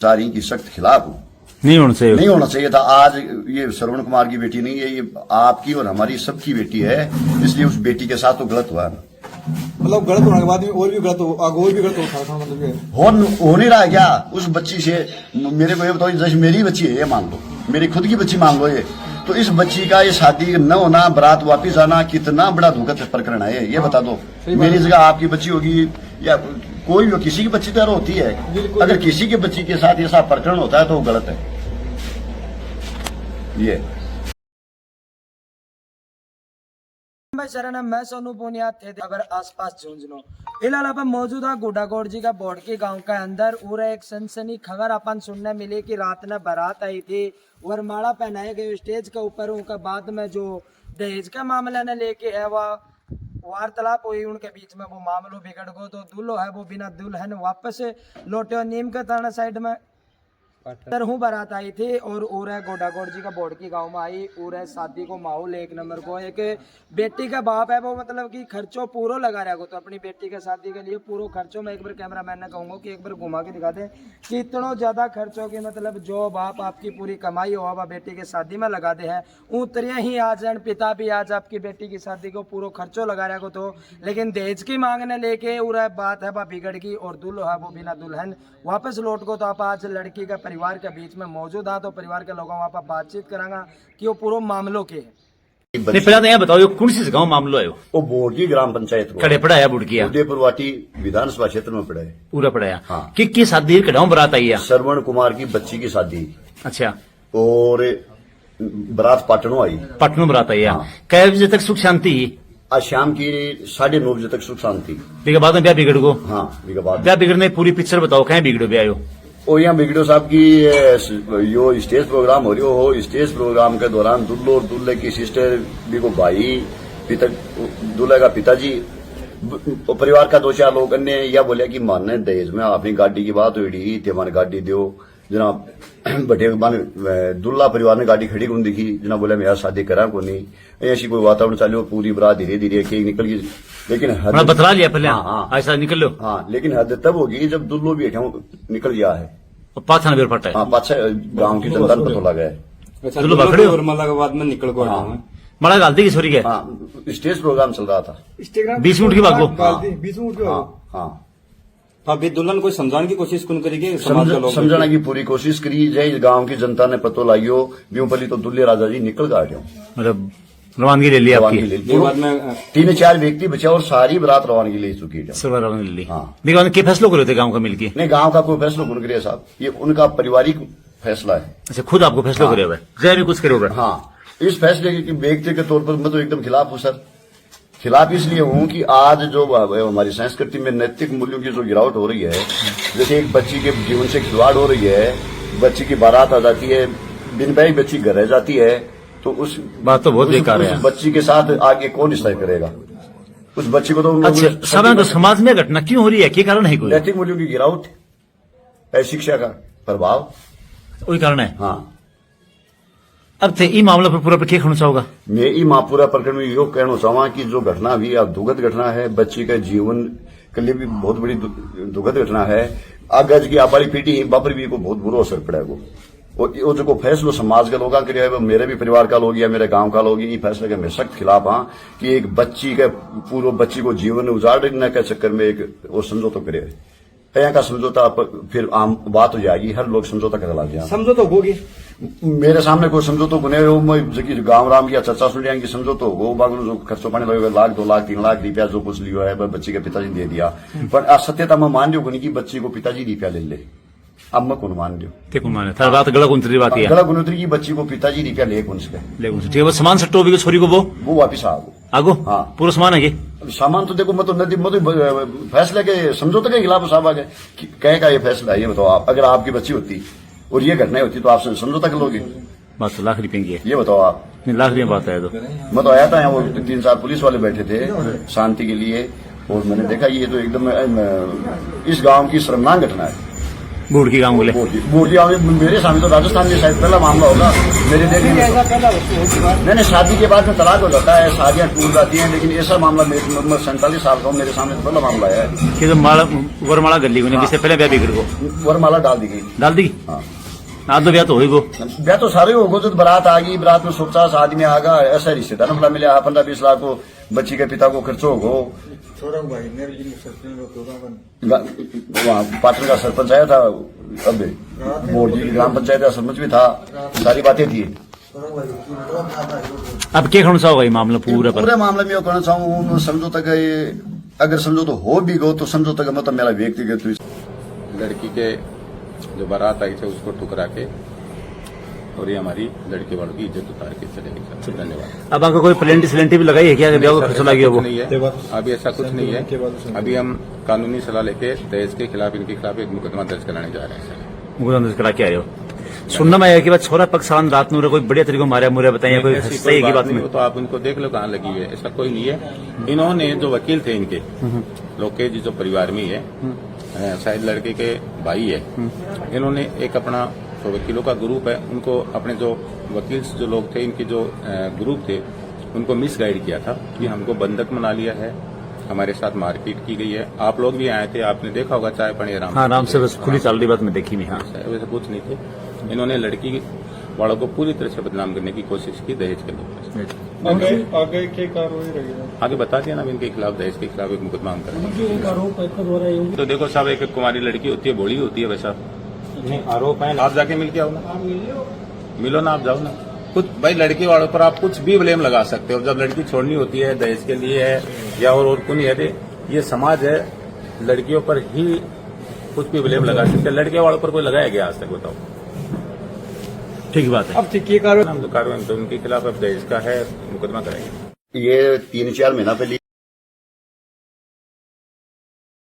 जारी की सख्त खिलाफ हूँ। नहीं होना चाहिए था। आज ये श्रवण कुमार की बेटी नहीं है, ये आपकी और हमारी सबकी बेटी है, इसलिए उस बेटी के साथ तो गलत हुआ। मतलब गलत होने के बाद और भी गलत हो मतलब हो नहीं रहा क्या उस बच्ची से? मेरे को ये बताओ, जैसे मेरी बच्ची है, ये मान लो मेरी खुद की बच्ची मान लो, ये तो इस बच्ची का ये शादी न होना, बारात वापिस आना, कितना बड़ा दुखद प्रकरण है ये बता दो। मेरी जगह आपकी बच्ची होगी या कोई भी, किसी की बच्ची तो होती है, अगर किसी की बच्ची के साथ ऐसा प्रकरण होता है तो वो गलत है। ये शरण मैं सोनू पुनिया थे अगर आसपास झुंझुनो फिलहाल अपन मौजूद है गुडागौड़ जी का बोडकी गांव के अंदर। और एक सनसनी खबर अपन सुनने मिली कि रात में बारात आई थी और माला पहनाए गए स्टेज के ऊपर। उनका बाद में जो दहेज का मामला ने लेके है वह वार्तालाप हुई उनके बीच में, वो मामलो बिगड़ गो तो दूल्हो है वो बिना दुल्हन वापस लौटे नीम के ताना साइड में हूँ बारात आई थी। और गोडागौड़ जी का बोडकी गांव में आई। शादी को माहौल एक नंबर को। एक बेटी का बाप है वो मतलब कि खर्चो पूरा लगा रहा तो अपनी बेटी के शादी के लिए पूरा खर्चो। मैं एक बार कैमरा मैन ने कहूंगा कि एक बार घुमा के दिखा दे कि इतना ज्यादा खर्चों की मतलब जो बाप आपकी पूरी कमाई हो वह बेटी के शादी में लगा दे है उतरे ही आज पिता भी आज आपकी बेटी की शादी को पूरा खर्चो लगा रहा तो। लेकिन दहेज की मांगने लेके बात है वह बिगड़ गई और दुल्हो है वो बिना दुल्हन वापस लौट को। तो आप आज लड़की का परिवार के बीच में मौजूद है तो परिवार के लोगों आप बातचीत करांगा कि वो पूरा मामलों के नहीं। पहले तो यह बताओ कौन सी गाँव मामलो है? वो बोडकी ग्राम पंचायत खड़े पढ़ाया बुड़किया उदयपुर वाटी विधानसभा क्षेत्र में पड़ा है, पूरा पढ़ाया। हाँ। कि शादी कड़ाऊ बारात आई है? श्रवण कुमार की बच्ची की शादी। अच्छा। और बारात पाटनों आई। पाटनों बारात आई है। हाँ। कै बजे तक सुख शांति? आज शाम की 9:30 बजे तक सुख शांति। ठीक है, बाद में ब्याह बिगड़ गो? हाँ, ब्याह बिगड़ने पूरी पिक्चर बताओ, कहीं बिगड़ो ब्याह? और यहाँ बिगड़ो साहब की यो स्टेज प्रोग्राम हो रही हो। स्टेज प्रोग्राम के दौरान दुल्लो और दुल्हे की सिस्टर भी को भाई पिता दुल्हे का पिताजी परिवार का 2-4 लोग अन्य यह बोलिया कि मानने दहेज में अपनी गाड़ी की बात हुई थी, हमारी गाड़ी दो जनाब। बटे दुल्ला परिवार ने गाड़ी खड़ी कौन दिखी जना बोला मैं शादी करा को नहीं, ऐसी कोई वातावरण चालू पूरी बरात धीरे धीरे केक निकल गई। लेकिन हद बतला लिया पहले। हाँ, ऐसा निकल लो। हाँ, लेकिन हद तब होगी जब दुल्लो भी निकल गया है। पाछा बेर फटा है। हाँ, पाछा गाँव की जनता को लगा है। दुल्लो पकड़े और बाद में निकल को मड़ा गाल दी छोरी के। हाँ, स्टेज प्रोग्राम चल रहा था। 20 मिनट की बात को। 20 मिनट की हाँ। अभी दुल्हन को समझाने की कोशिश कौन करेगी? समझाने की पूरी कोशिश करी जाए। गांव की जनता ने पतो लाइयो ब्यूपली तो दुल्ले राजा जी निकल गए। मतलब रवानगी ले ली आपकी? 3-4 व्यक्ति बचे और सारी बारात रवानगी ले चुकी है। सब रवानगी ले ली। हाँ। के फैसलो करे थे गाँव का मिलकर? नहीं, गाँव का कोई फैसला कौन करे साहब, ये उनका पारिवारिक फैसला है। अच्छा, खुद आपको फैसला करे हुए? जय भी कुछ करे हुए? हाँ। इस फैसले के व्यक्तिगत तौर पर मैं तो एकदम खिलाफ हूँ सर। खिलाफ इसलिए हूं कि आज जो हमारी संस्कृति में नैतिक मूल्यों की जो गिरावट हो रही है, जैसे एक बच्ची के जीवन से खिलवाड़ हो रही है, बच्ची की बारात आ जाती है, दिन भाई बच्ची घर रह जाती है, तो उस बात तो बहुत बेकार है। बच्ची के साथ आगे कौन निश्चय करेगा? उस बच्ची को तो अच्छा, तो समाज में घटना क्यों हो रही है? क्या कारण है? कोई नैतिक मूल्यों की गिरावट है, शिक्षा का प्रभाव वही कारण है। हाँ। अब थे ई मामला पर पूरा पर क्या कहना चाहोगा? मैं ई पूरा प्रकरण में यो कहना चाहूंगा कि जो घटना भी अब दुखद घटना है, बच्ची का जीवन के लिए भी बहुत बड़ी दुखद घटना है। आगे की आबादी पीढ़ी बापर भी को बहुत बुरा असर पड़ेगा। और जो फैसलो समाज के लोग करे, मेरे भी परिवार का लोग या मेरे गांव का लोग, ये फैसले के मैं सख्त खिलाफ हाँ कि एक बच्ची के पूरा बच्ची को जीवन उजाड़ने के चक्कर में एक वो समझौता करे। यहाँ का समझौता फिर आम बात हो जाएगी, हर लोग समझौता कर लग जाए। समझौता होगी मेरे सामने कोई समझौता को नहीं, गांव राम की चर्चा सुन जाएंगे समझौता हो बागलो जो खर्चो पानी लगेगा 1 लाख 2 लाख 3 लाख रुपया जो कुछ लिया है बच्ची के पिताजी ने दे दिया। पर सत्यता मैं मान लियो नहीं कि बच्ची को पिताजी रुपया ले ले। अब मैं कौन मान लियो? बात गलत उतरी बात है। गलत उतरी की बच्ची को पिताजी रुपया ले कौन से? ठीक है, सामान सट्टो भी छोरी को वो वापिस आगो। हाँ, पूरा सामान है सामान तो देखो मैं तो फैसले के समझौते के खिलाफ साहब आ गए। कहे का ये फैसला है ये बताओ आप, अगर आपकी बच्ची होती और ये घटना होती तो आप समझौता कर लोगे? बात तो लाख रुपये की है। ये बताओ आप। लाख रुपये बात है तो मैं तो आया था यहाँ, वो 3-4 पुलिस वाले बैठे थे शांति के लिए, और मैंने देखा ये तो एकदम इस गांव की शर्मनाक घटना है। गुड़ की गांव बोले बोलिया मेरे सामने तो राजस्थान में शायद पहला मामला होगा मेरे देखने में। नहीं, शादी के बाद में तलाक हो जाता है, शादियां टूट जाती हैं, लेकिन ऐसा मामला मेरी उम्र 47 साल का हूं, मेरे सामने तो पहला मामला है कि जो माला वरमाला गली को इससे पहले ब्याह बिगड़ को वरमाला डाल दी गई। डाल दी। हाँ, आज तो ब्याह तो हो ही गो। ब्याह तो सारे हो गए, तो बारात आ गई, बारात में 150 आदमी आगा, ऐसा रिश्तेदार मिला मिला 15-20 लाख को बच्ची के पिता को खर्चो हो। वहाँ पाटन का सरपंच आया था, अब बोर्ड जी की ग्राम पंचायत का सरपंच भी था, सारी बातें थी। अब क्या कहना चाहोगे ये मामला पूरा पर? पूरे मामले में कहना चाहूँ समझौता का ये अगर समझौता हो भी गो तो समझौता का मतलब मेरा व्यक्तिगत लड़की के जो बारात आई थे उसको ठुकरा के और ये हमारी लड़के वालों की इज्जत उतार के चले गए सर। धन्यवाद। अब आपका कोई प्लेंटी भी लगाई है क्या ब्याह को खर्चा लगी वो? नहीं है, अभी ऐसा कुछ नहीं है। अभी हम कानूनी सलाह लेके दहेज के खिलाफ इनके खिलाफ एक मुकदमा दर्ज कराने जा रहे हैं सर। मुकदमा करा के आए हो? सुनना में आया कि बात छोरा पक्षान रात में कोई बढ़िया तरीके मारा मुरा बताइए, कोई ऐसी सही की बात नहीं में हो तो आप इनको देख लो कहाँ लगी हुई है, ऐसा कोई नहीं है। इन्होंने जो वकील थे इनके लोकेश जी जो परिवार में ही है, शायद लड़के के भाई है, इन्होंने एक अपना जो वकीलों का ग्रुप है उनको अपने जो वकील जो लोग थे इनके जो ग्रुप थे उनको मिसगाइड किया था कि हमको बंधक बना लिया है, हमारे साथ मारपीट की गई है। आप लोग भी आए थे, आपने देखा होगा चाय पानी आराम हाँ, आराम से बस खुली चल रही बात में देखी नहीं। हाँ, वैसे कुछ नहीं थे। इन्होंने लड़की वालों को पूरी तरह से बदनाम करने की कोशिश की दहेज के लिए। आगे क्या कार्रवाई रहेगी? आगे बता दिया ना, इनके खिलाफ दहेज के खिलाफ एक मुकदमा हम करेंगे। तो देखो साहब, एक कुमारी लड़की होती है, भोली होती है, वैसा आरोप है। आप जाके मिल के आओ ना, मिलो ना, आप जाओ ना। कुछ भाई लड़की वालों पर आप कुछ भी ब्लेम लगा सकते हो। जब लड़की छोड़नी होती है दहेज के लिए है या और कोई है, ये समाज है, लड़कियों पर ही कुछ भी ब्लेम लगा सकते हैं। लड़के वालों पर कोई लगाया गया आज तक? बताओ। ठीक बात है। अब ठीक कार्रवाई हम तो कार्रवाई तो उनके खिलाफ अब दहेज का है, मुकदमा करेंगे। ये 3-4 महीना पहले